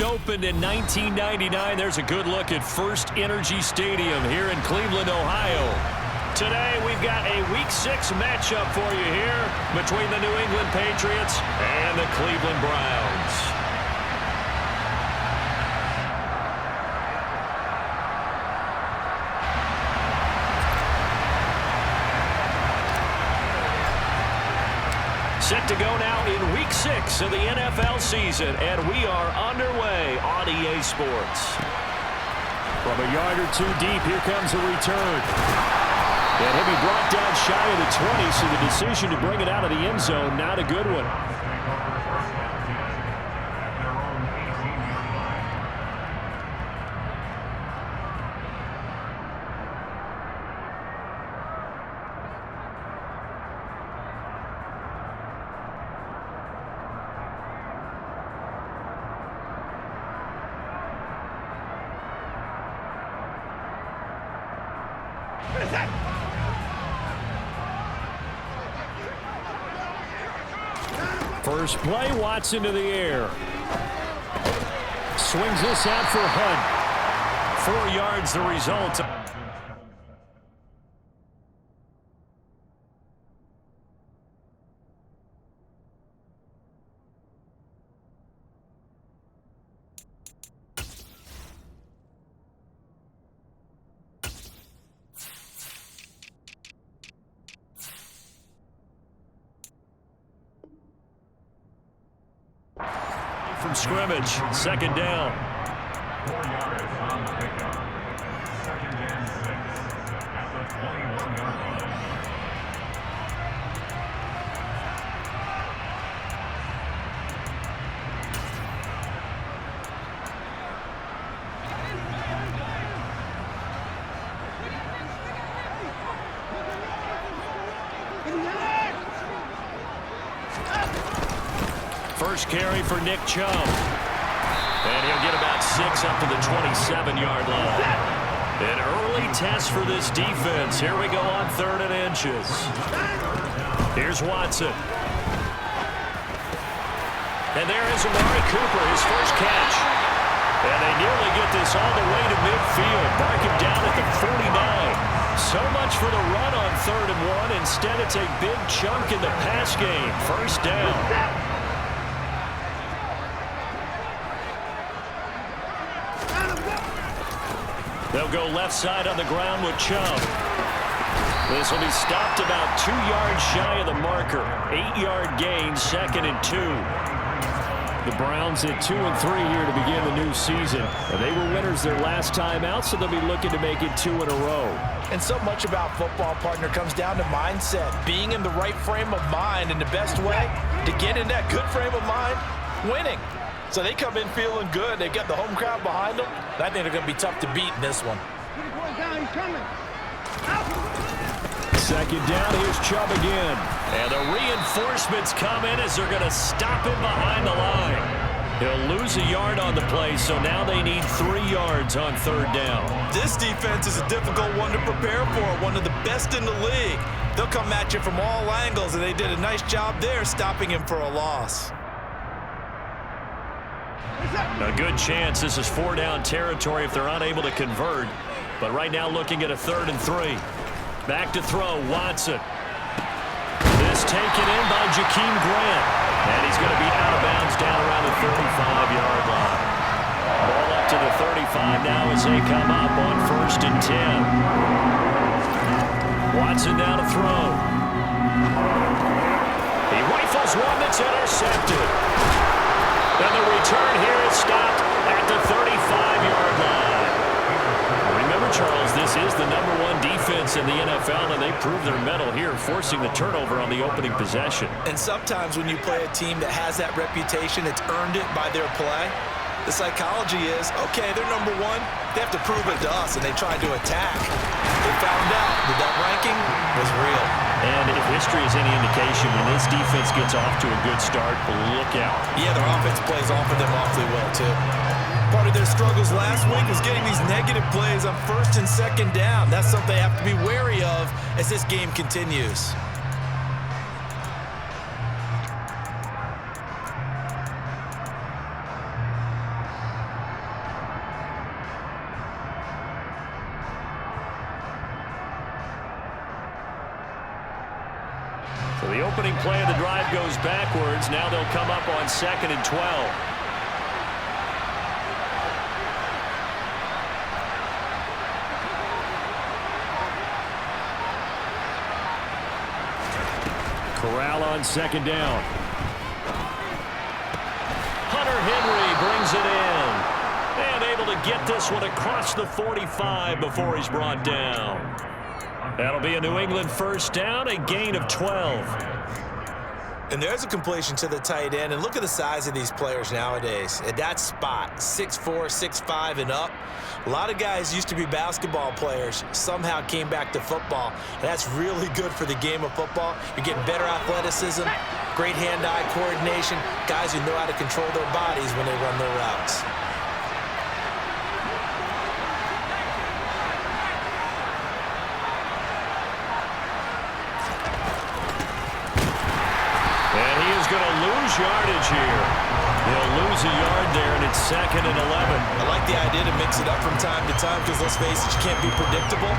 First opened in 1999. There's a good look at First Energy Stadium here in Cleveland, Ohio. Today we've got a Week 6 matchup for you here between the New England Patriots and the Cleveland Browns. Set to go now in Week 6 of the NFL season, and we are underway on EA Sports. From a yard or two deep, here comes a return. And he'll be brought down shy of the 20, so the decision to bring it out of the end zone, not a good one. First play, Watson to the air. Swings this out for Hunt. 4 yards the result. From scrimmage, second down. 4 yards on the pickup. Second and 6 at the 21-yard line. First carry for Nick Chubb. And he'll get about 6 up to the 27-yard line. An early test for this defense. Here we go on 3rd and inches. Here's Watson. And there is Amari Cooper, his first catch. And they nearly get this all the way to midfield. Mark him down at the 49. So much for the run on 3rd and 1. Instead, it's a big chunk in the pass game. First down. They'll go left side on the ground with Chubb. This will be stopped about 2 yards shy of the marker. 8-yard gain, 2nd and 2. The Browns at 2 and 3 here to begin the new season. And they were winners their last time out, so they'll be looking to make it 2 in a row. And so much about football, partner, comes down to mindset. Being in the right frame of mind, and the best way to get in that good frame of mind, winning. So they come in feeling good. They got the home crowd behind them. I think they're going to be tough to beat in this one. Second down, here's Chubb again. And the reinforcements come in as they're going to stop him behind the line. He'll lose a yard on the play, so now they need 3 yards on 3rd down. This defense is a difficult one to prepare for, one of the best in the league. They'll come at you from all angles, and they did a nice job there stopping him for a loss. A good chance this is 4-down territory if they're unable to convert. But right now looking at a 3rd and 3. Back to throw, Watson. This taken in by Jakeem Grant. And he's going to be out of bounds down around the 35-yard line. Ball up to the 35 now as they come up on 1st and 10. Watson now to throw. He rifles one that's intercepted. And the return here is stopped at the 35-yard line. Remember, Charles, this is the #1 defense in the NFL, and they prove their mettle here, forcing the turnover on the opening possession. And sometimes when you play a team that has that reputation, it's earned it by their play. The psychology is, okay, they're #1. They have to prove it to us, and they try to attack. They found out that that ranking was real. And if history is any indication, when this defense gets off to a good start, look out. Yeah, their offense plays off of them awfully well, too. Part of their struggles last week was getting these negative plays on 1st and 2nd down. That's something they have to be wary of as this game continues. So the opening play of the drive goes backwards. Now they'll come up on 2nd and 12. Corral on 2nd down. Hunter Henry brings it in. And able to get this one across the 45 before he's brought down. That'll be a New England first down, a gain of 12. And there's a completion to the tight end. And look at the size of these players nowadays. At that spot, 6'4", 6'5", and up. A lot of guys used to be basketball players, somehow came back to football. And that's really good for the game of football. You're getting better athleticism, great hand-eye coordination, guys who know how to control their bodies when they run their routes. Yardage here. They'll lose a yard there, and it's 2nd and 11. I like the idea to mix it up from time to time because, let's face it, you can't be predictable.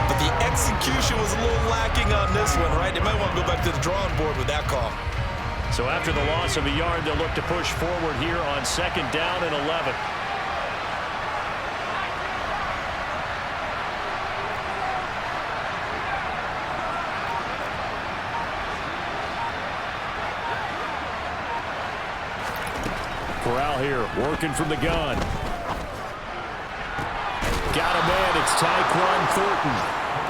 But the execution was a little lacking on this one, right? They might want to go back to the drawing board with that call. So after the loss of a yard, they'll look to push forward here on 2nd down and 11. Corral here, working from the gun. Got a man, it's Tyquan Thornton.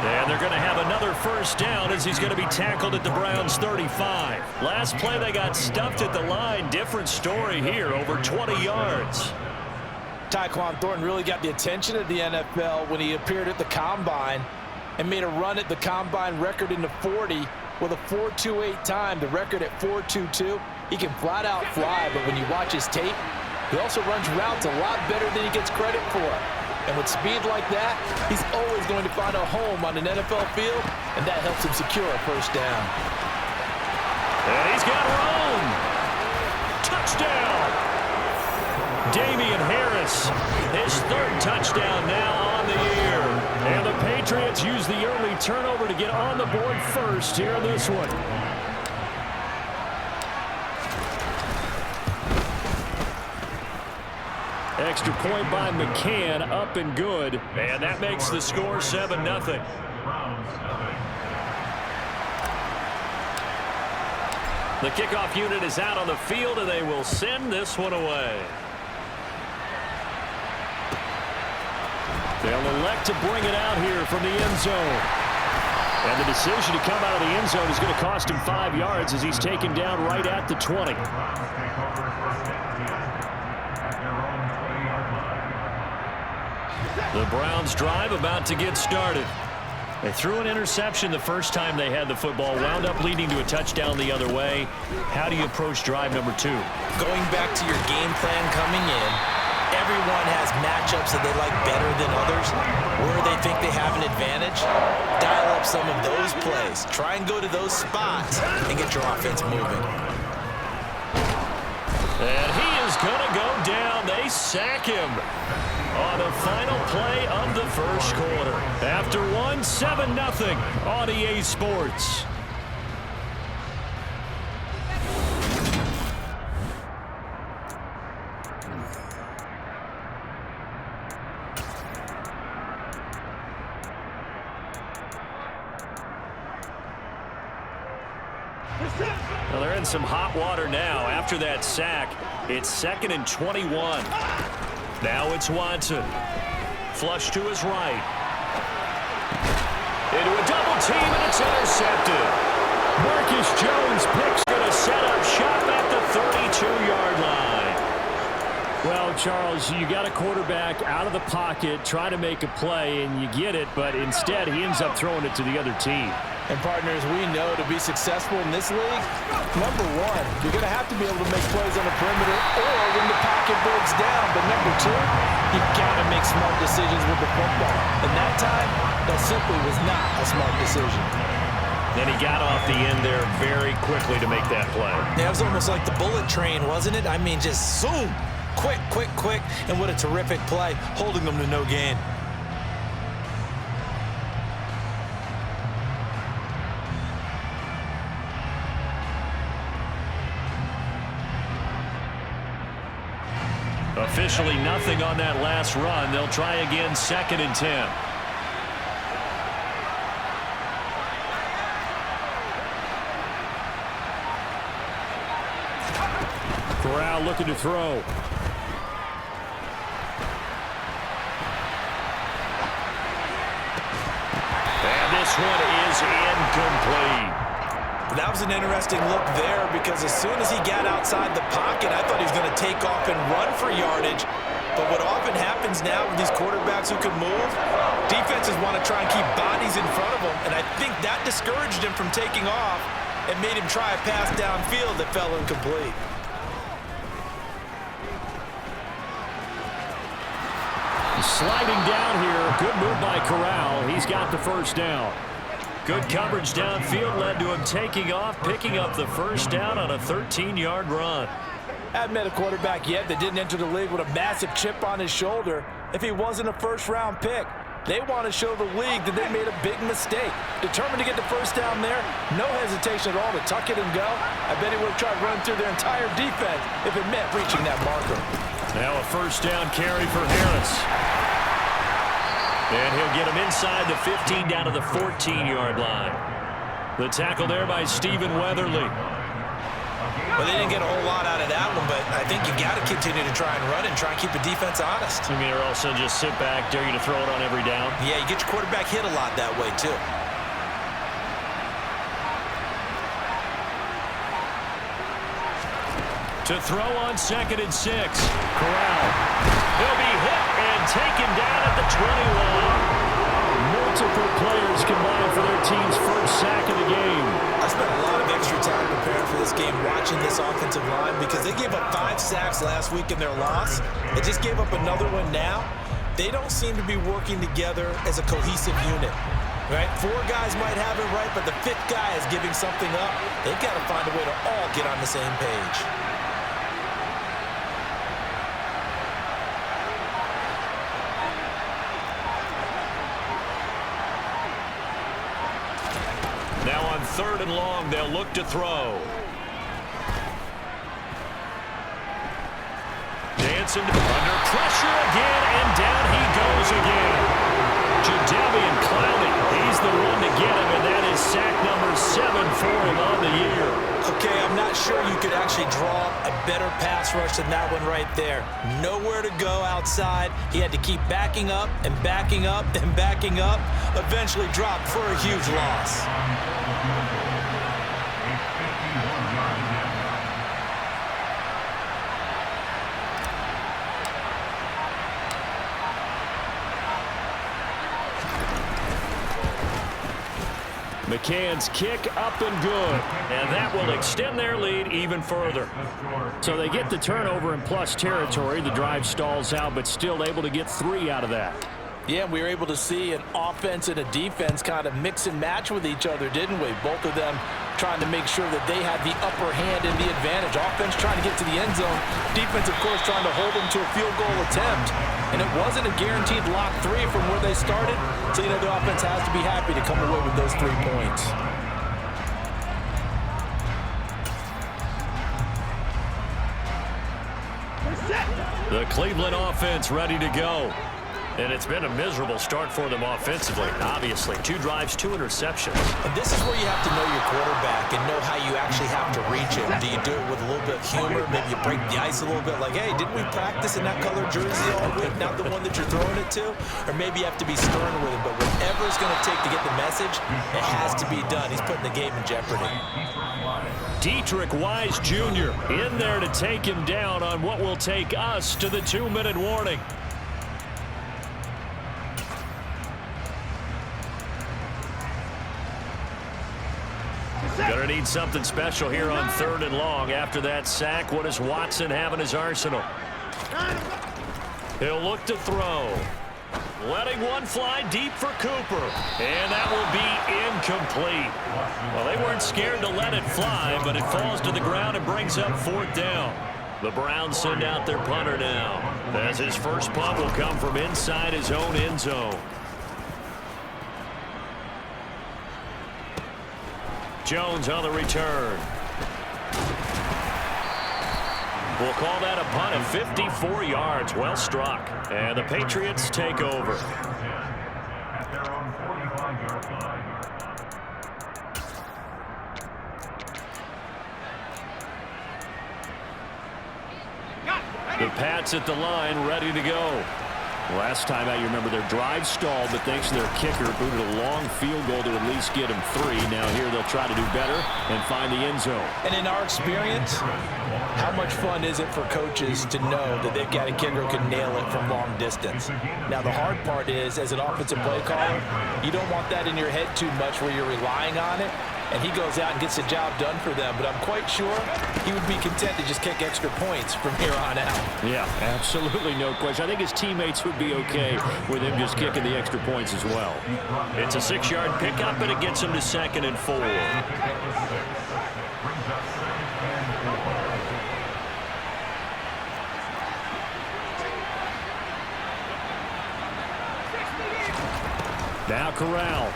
And they're going to have another first down as he's going to be tackled at the Browns' 35. Last play, they got stuffed at the line. Different story here, over 20 yards. Tyquan Thornton really got the attention of the NFL when he appeared at the Combine and made a run at the Combine record in the 40 with a 4.28 time, the record at 4.22. He can flat out fly, but when you watch his tape, he also runs routes a lot better than he gets credit for. And with speed like that, he's always going to find a home on an NFL field, and that helps him secure a first down. And he's got room. Touchdown. Damian Harris, his 3rd touchdown now on the year. And the Patriots use the early turnover to get on the board first here in this one. Extra point by McCann, up and good. And that makes the score 7-0. The kickoff unit is out on the field, and they will send this one away. They'll elect to bring it out here from the end zone. And the decision to come out of the end zone is going to cost him 5 yards as he's taken down right at the 20. The Browns drive about to get started. They threw an interception the first time they had the football, wound up leading to a touchdown the other way. How do you approach drive number 2? Going back to your game plan coming in, everyone has matchups that they like better than others, where they think they have an advantage. Dial up some of those plays. Try and go to those spots and get your offense moving. And he is going to go down. They sack him on the final play of the first quarter. After one, 7-0 on EA Sports. Well, they're in some hot water now. After that sack, it's 2nd and 21. Now it's Watson. Flush to his right. Into a double team, and it's intercepted. Marcus Jones picks, going to set up shop at the 32-yard line. Well, Charles, you got a quarterback out of the pocket, trying to make a play, and you get it, but instead he ends up throwing it to the other team. And partners, we know to be successful in this league, number one, you're going to have to be able to make plays on the perimeter or when the pocket breaks down. But number two, you've got to make smart decisions with the football. And that time, that simply was not a smart decision. Then he got off the end there very quickly to make that play. Yeah, it was almost like the bullet train, wasn't it? I mean, just zoom, quick, quick, quick, and what a terrific play, holding them to no gain. Officially nothing on that last run. They'll try again, 2nd and 10. Corral looking to throw. And this one is incomplete. That was an interesting look there because as soon as he got outside the pocket, I thought he was going to take off and run for yardage. But what often happens now with these quarterbacks who can move, defenses want to try and keep bodies in front of them, and I think that discouraged him from taking off and made him try a pass downfield that fell incomplete. Sliding down here. Good move by Corral. He's got the first down. Good coverage downfield led to him taking off, picking up the first down on a 13-yard run. Hadn't met a quarterback yet that didn't enter the league with a massive chip on his shoulder if he wasn't a first-round pick. They want to show the league that they made a big mistake. Determined to get the first down there, no hesitation at all to tuck it and go. I bet he would have tried running through their entire defense if it meant reaching that marker. Now a first down carry for Harris. And he'll get him inside the 15 down to the 14-yard line. The tackle there by Stephen Weatherly. Well, they didn't get a whole lot out of that one, but I think you got to continue to try and run and try and keep the defense honest. You mean, or also just sit back, dare you to throw it on every down? Yeah, you get your quarterback hit a lot that way, too. To throw on 2nd and 6. Corral. He'll be hit and taken down at the 21. Multiple players combined for their team's first sack of the game. I spent a lot of extra time preparing for this game watching this offensive line because they gave up 5 sacks last week in their loss. They just gave up another one now. They don't seem to be working together as a cohesive unit. Right? 4 guys might have it right, but the 5th guy is giving something up. They've got to find a way to all get on the same page. Now on 3rd and long, they'll look to throw. Dancing under pressure again, and down he goes again. Jadeveon Clowney, he's the one to get him, and that is sack number 7 for him on the year. Okay, I'm not sure you could actually draw a better pass rush than that one right there. Nowhere to go outside. He had to keep backing up and backing up and backing up. Eventually dropped for a huge loss. McCann's kick up and good, and that will extend their lead even further. So they get the turnover in plus territory. The drive stalls out, but still able to get 3 out of that. Yeah, we were able to see an offense and a defense kind of mix and match with each other, didn't we? Both of them trying to make sure that they had the upper hand and the advantage. Offense trying to get to the end zone. Defense, of course, trying to hold them to a field goal attempt. And it wasn't a guaranteed lock 3 from where they started. So, you know, the offense has to be happy to come away with those 3 points. The Cleveland offense ready to go. And it's been a miserable start for them offensively, obviously. 2 drives, 2 interceptions. And this is where you have to know your quarterback and know how you actually have to reach him. Do you do it with a little bit of humor? Maybe you break the ice a little bit like, hey, didn't we practice in that color jersey all week, not the one that you're throwing it to? Or maybe you have to be stern with him. But whatever it's going to take to get the message, it has to be done. He's putting the game in jeopardy. Deatrich Wise Jr. in there to take him down on what will take us to the 2-minute warning. Gonna need something special here on 3rd and long. After that sack, what does Watson have in his arsenal? He'll look to throw. Letting one fly deep for Cooper. And that will be incomplete. Well, they weren't scared to let it fly, but it falls to the ground and brings up 4th down. The Browns send out their punter now, as his first punt will come from inside his own end zone. Jones on the return. We'll call that a punt of 54 yards. Well struck. And the Patriots take over. At their own 45-yard line. The Pats at the line, ready to go. Last time out, you remember their drive stalled, but thanks to their kicker, booted a long field goal to at least get them 3. Now here they'll try to do better and find the end zone. And in our experience, how much fun is it for coaches to know that they've got a kicker who can nail it from long distance? Now, the hard part is, as an offensive play caller, you don't want that in your head too much where you're relying on it, and he goes out and gets the job done for them. But I'm quite sure he would be content to just kick extra points from here on out. Yeah, absolutely no question. I think his teammates would be okay with him just kicking the extra points as well. It's a 6-yard pickup, and it gets him to 2nd and 4. Now Corral.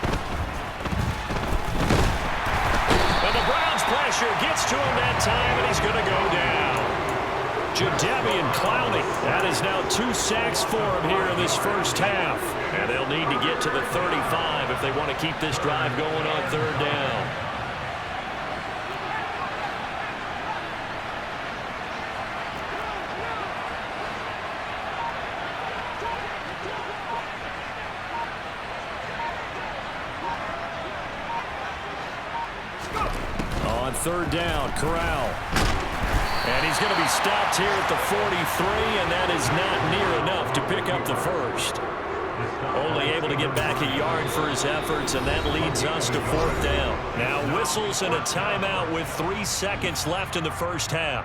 And the Browns pressure gets to him that time, and he's going to go down. Jadeveon Clowney. That is now 2 sacks for him here in this first half. And they'll need to get to the 35 if they want to keep this drive going on 3rd down. On 3rd down, Corral. And he's going to be stopped here at the 43, and that is not near enough to pick up the first. Only able to get back a yard for his efforts, and that leads us to 4th down. Now whistles and a timeout with 3 seconds left in the first half.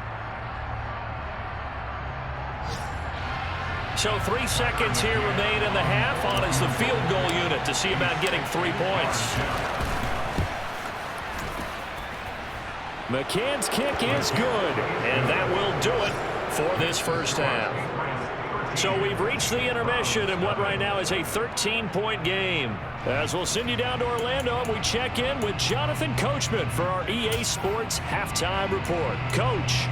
So 3 seconds here remain in the half. On is the field goal unit to see about getting 3 points. McCann's kick is good, and that will do it for this first half. So we've reached the intermission in what right now is a 13-point game. As we'll send you down to Orlando, and we check in with Jonathan Coachman for our EA Sports Halftime Report. Coach.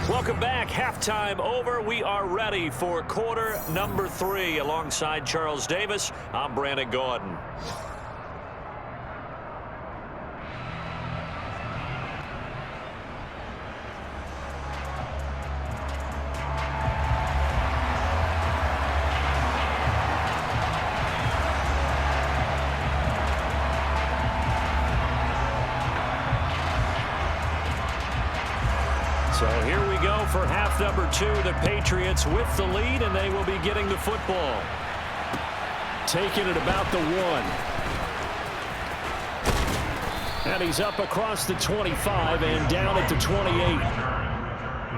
Welcome back. Halftime over. We are ready for quarter number 3. Alongside Charles Davis, I'm Brandon Gaudin. So here we go for half number 2. The Patriots with the lead, and they will be getting the football. Taking it about the 1. And he's up across the 25 and down at the 28. The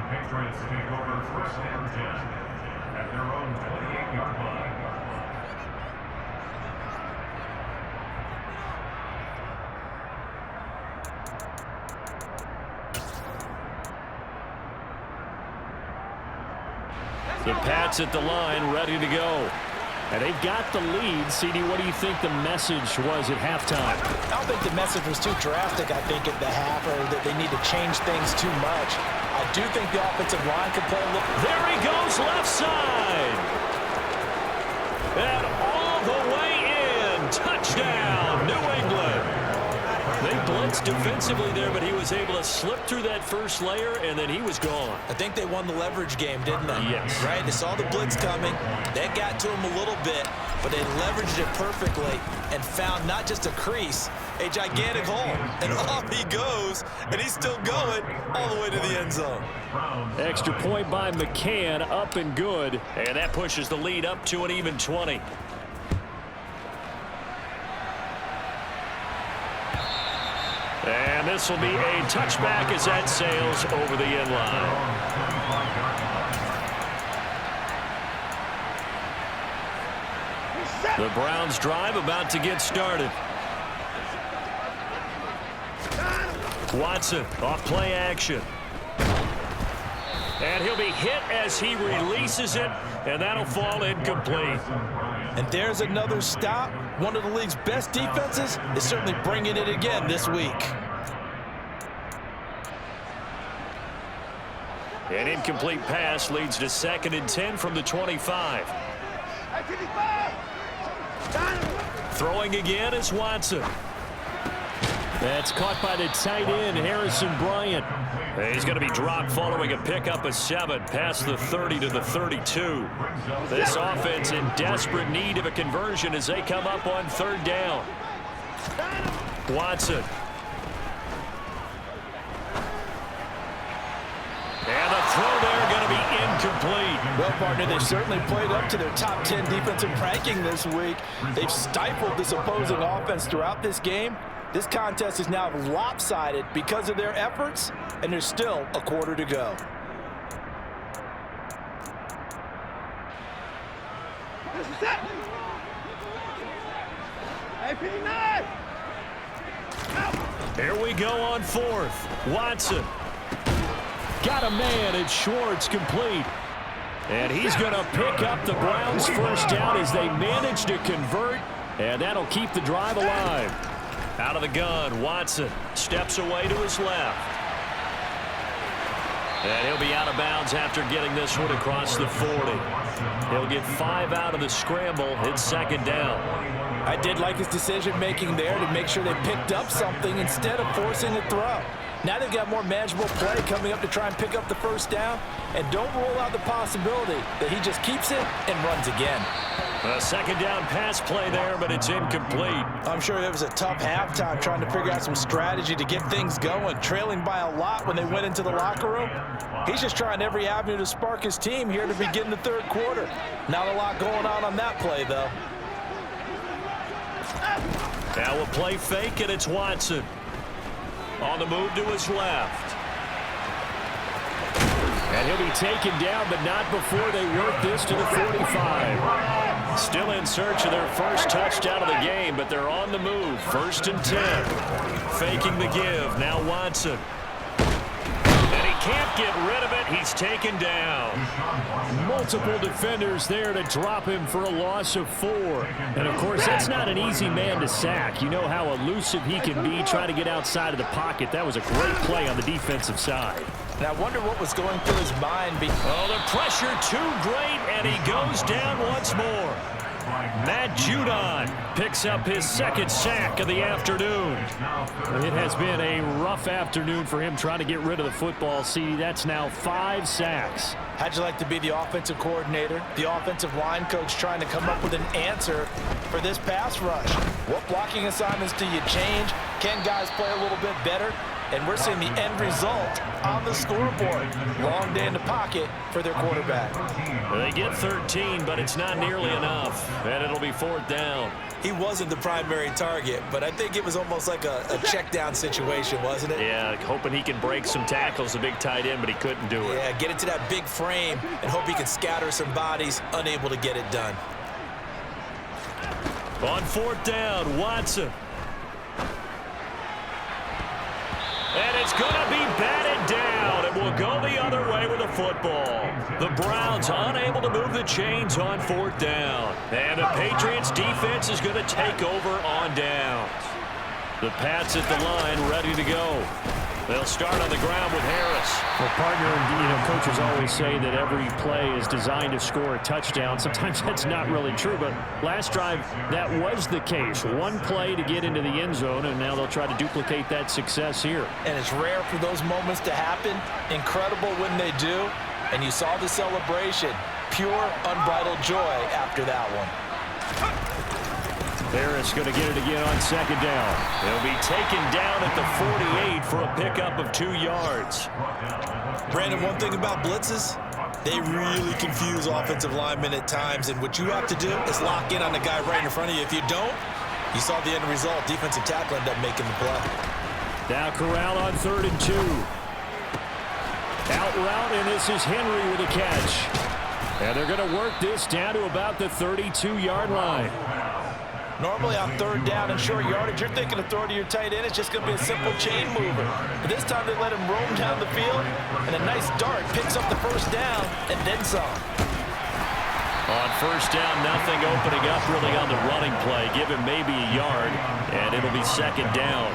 Patriots take over 1st and 10 at their own 28-yard line. The Pats at the line, ready to go. And they've got the lead. CD, what do you think the message was at halftime? I don't think the message was too drastic, I think, at the half, or that they need to change things too much. I do think the offensive line could play a little. There he goes, left side. And all the way in. Touchdown, New England. They blitzed defensively there, but he was able to slip through that first layer, and then he was gone. I think they won the leverage game, didn't they? Yes. Right? They saw the blitz coming. That got to him a little bit, but they leveraged it perfectly and found not just a crease, a gigantic hole. And off he goes, and he's still going all the way to the end zone. Extra point by McCann, up and good. And that pushes the lead up to an even 20. And this will be a touchback as that sails over the end line. The Browns drive about to get started. Watson off play action. And he'll be hit as he releases it. and that'll fall incomplete. And there's another stop. One of the league's best defenses is certainly bringing it again this week. An incomplete pass leads to 2nd and 10 from the 25. Throwing again is Watson. That's caught by the tight end, Harrison Bryant. He's going to be dropped following a pickup of 7 past the 30 to the 32. This offense in desperate need of a conversion as they come up on 3rd down. Watson. And the throw there going to be incomplete. Well, partner, they certainly played up to their top 10 defensive ranking this week. They've stifled this opposing offense throughout this game. This contest is now lopsided because of their efforts, and there's still a quarter to go. Here we go on 4th. Watson. Got a man, and Schwartz complete. And he's going to pick up the Browns' 1st down as they manage to convert, and that'll keep the drive alive. Out of the gun, Watson steps away to his left. And he'll be out of bounds after getting this one across the 40. He'll get 5 out of the scramble. It's 2nd down. I did like his decision-making there to make sure they picked up something instead of forcing a throw. Now they've got more manageable play coming up to try and pick up the 1st down. And don't rule out the possibility that he just keeps it and runs again. A 2nd down pass play there, but it's incomplete. I'm sure it was a tough halftime trying to figure out some strategy to get things going, trailing by a lot when they went into the locker room. He's just trying every avenue to spark his team here to begin the 3rd quarter. Not a lot going on that play, though. Now we'll play fake, and it's Watson. On the move to his left. And he'll be taken down, but not before they work this to the 45. Still in search of their 1st touchdown of the game, but they're on the move. 1st and 10. Faking the give. Now Watson. And he can't get rid of it. He's taken down. Multiple defenders there to drop him for a loss of 4. And, of course, that's not an easy man to sack. You know how elusive he can be trying to get outside of the pocket. That was a great play on the defensive side. And I wonder what was going through his mind. Oh, the pressure too great, and he goes down once more. Matt Judon picks up his 2nd sack of the afternoon. It has been a rough afternoon for him trying to get rid of the football. See, that's now 5 sacks. How'd you like to be the offensive coordinator, the offensive line coach trying to come up with an answer for this pass rush? What blocking assignments do you change? Can guys play a little bit better? And we're seeing the end result on the scoreboard. Long day in the pocket for their quarterback. They get 13, but it's not nearly enough. And it'll be 4th down. He wasn't the primary target, but I think it was almost like a check down situation, wasn't it? Yeah, hoping he can break some tackles, the big tight end, but he couldn't do it. Yeah, get into that big frame and hope he can scatter some bodies, unable to get it done. On 4th down, Watson. And it's going to be batted down. It will go the other way with the football. The Browns unable to move the chains on 4th down. And the Patriots defense is going to take over on downs. The Pats at the line ready to go. They'll start on the ground with Harris. Well, partner, coaches always say that every play is designed to score a touchdown. Sometimes that's not really true, but last drive, that was the case. One play to get into the end zone, and now they'll try to duplicate that success here. And it's rare for those moments to happen. Incredible when they do. And you saw the celebration. Pure, unbridled joy after that one. Harris going to get it again on 2nd down. He'll be taken down at the 48 for a pickup of 2 yards. Brandon, one thing about blitzes, they really confuse offensive linemen at times, and what you have to do is lock in on the guy right in front of you. If you don't, you saw the end result. Defensive tackle ended up making the play. Now Corral on 3rd and 2. Out route, and this is Henry with a catch. And they're going to work this down to about the 32-yard line. Normally on 3rd down and short yardage, you're thinking of throw to your tight end. It's just going to be a simple chain mover. But this time they let him roam down the field, and a nice dart picks up the 1st down and then some. On first down, nothing opening up really on the running play. Give him maybe a yard, and it'll be second down.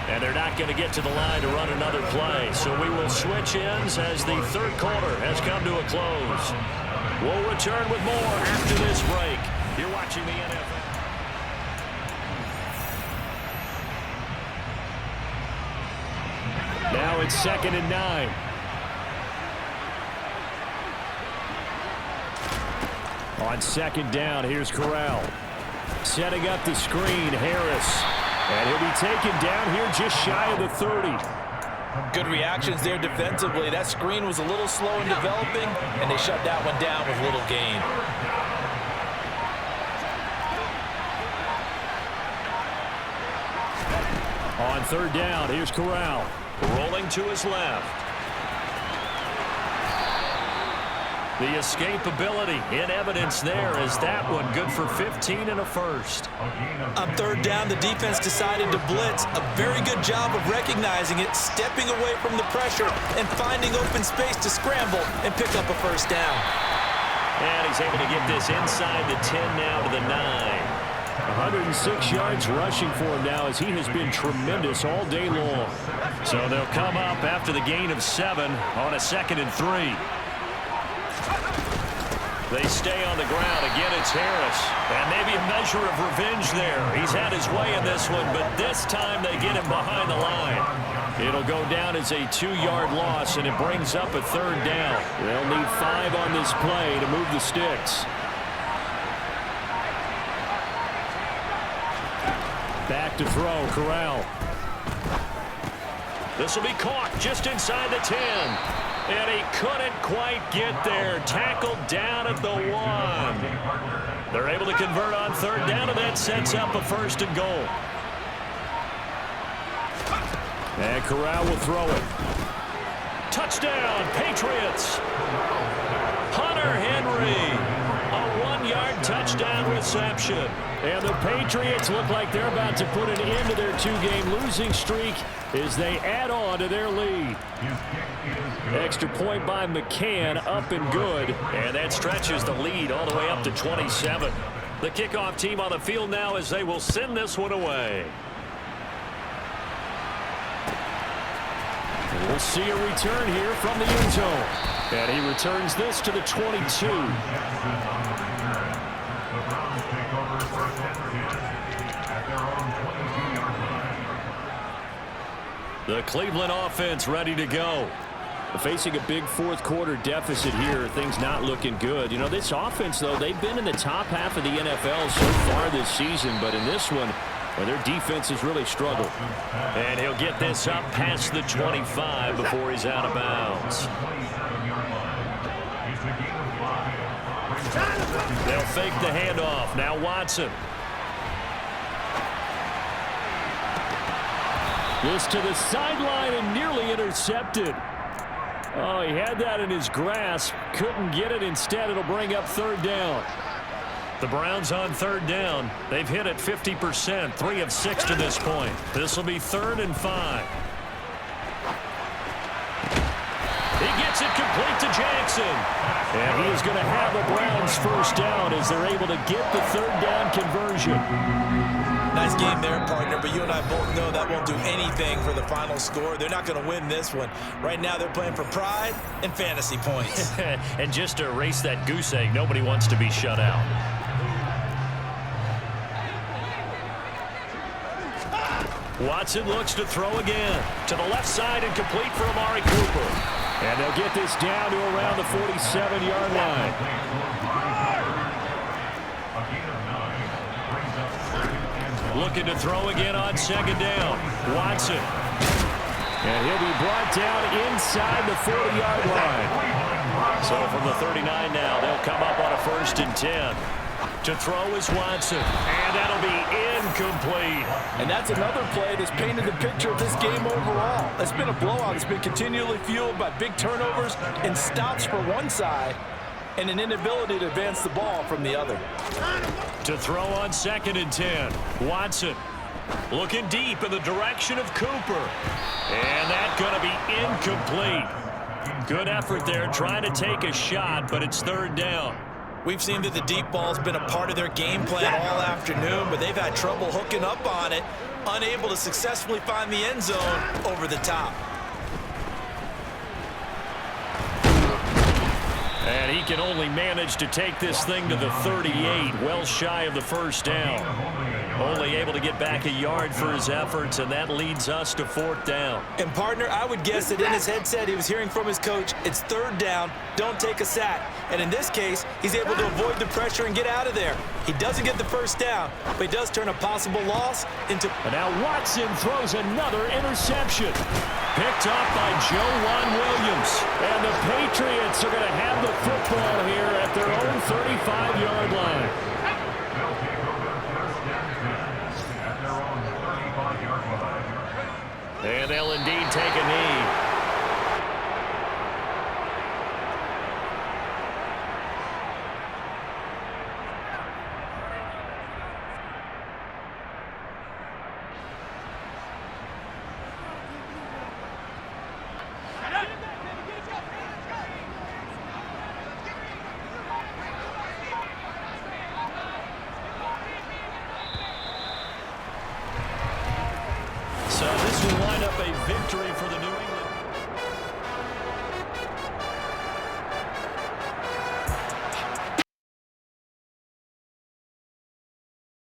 And they're not going to get to the line to run another play. So we will switch ends as the third quarter has come to a close. We'll return with more after this break. You're watching the NFL. Now it's 2nd and 9. On second down, here's Corral. Setting up the screen, Harris. And he'll be taken down here just shy of the 30. Good reactions there defensively. That screen was a little slow in developing, and they shut that one down with little gain. On third down, here's Corral. Rolling to his left. The escapability in evidence there as that one good for 15 and a first. On third down, the defense decided to blitz. A very good job of recognizing it, stepping away from the pressure, and finding open space to scramble and pick up a first down. And he's able to get this inside the 10 now to the 9. 106 yards rushing for him now as he has been tremendous all day long. So they'll come up after the gain of 7 on a 2nd and 3. They stay on the ground. Again, it's Harris. And maybe a measure of revenge there. He's had his way in this one, but this time they get him behind the line. It'll go down as a 2-yard loss, and it brings up a third down. They'll need 5 on this play to move the sticks. Back to throw, Corral. This will be caught just inside the 10. And he couldn't quite get there. Tackled down at the 1. They're able to convert on third down, and that sets up a 1st and goal. And Corral will throw it. Touchdown, Patriots. Hunter Henry. A 1-yard touchdown reception. And the Patriots look like they're about to put an end to their 2-game losing streak as they add on to their lead. Extra point by McCann, up and good. And that stretches the lead all the way up to 27. The kickoff team on the field now as they will send this one away. We'll see a return here from the end zone. And he returns this to the 22. The Cleveland offense ready to go. Facing a big fourth quarter deficit here, things not looking good. You know, this offense, though, they've been in the top half of the NFL so far this season, but in this one, well, their defense has really struggled. And he'll get this up past the 25 before he's out of bounds. They'll fake the handoff. Now Watson. This to the sideline and nearly intercepted. Oh, he had that in his grasp. Couldn't get it. Instead, it'll bring up third down. The Browns on third down. They've hit it 50%, 3 of 6 to this point. This will be 3rd and 5. He gets it complete to Jackson. And he is going to have a Browns first down as they're able to get the third down conversion. Nice game there, partner, but you and I both know that won't do anything for the final score. They're not going to win this one. Right now, they're playing for pride and fantasy points. And just to erase that goose egg, nobody wants to be shut out. Watson looks to throw again. To the left side and complete for Amari Cooper. And they'll get this down to around the 47-yard line. Looking to throw again on second down. Watson. And he'll be brought down inside the 40-yard line. So from the 39 now, they'll come up on a 1st and 10. To throw is Watson. And that'll be incomplete. And that's another play that's painted the picture of this game overall. It's been a blowout. It's been continually fueled by big turnovers and stops for one side and an inability to advance the ball from the other. To throw on 2nd and 10. Watson looking deep in the direction of Cooper. And that's going to be incomplete. Good effort there trying to take a shot, but it's 3rd down. We've seen that the deep ball's been a part of their game plan all afternoon, but they've had trouble hooking up on it, unable to successfully find the end zone over the top. And he can only manage to take this thing to the 38, well shy of the 1st down. Only able to get back a yard for his efforts, and that leads us to 4th down. And, partner, I would guess that in his headset he was hearing from his coach, it's 3rd down, don't take a sack. And in this case, he's able to avoid the pressure and get out of there. He doesn't get the 1st down, but he does turn a possible loss into... And now Watson throws another interception. Picked off by Joejuan Williams. And the Patriots are going to have the football here at their own 35-yard line. They'll take over 1st and 10 at their own 35-yard line. And they'll indeed take a knee. So this will wind up a victory for the New England.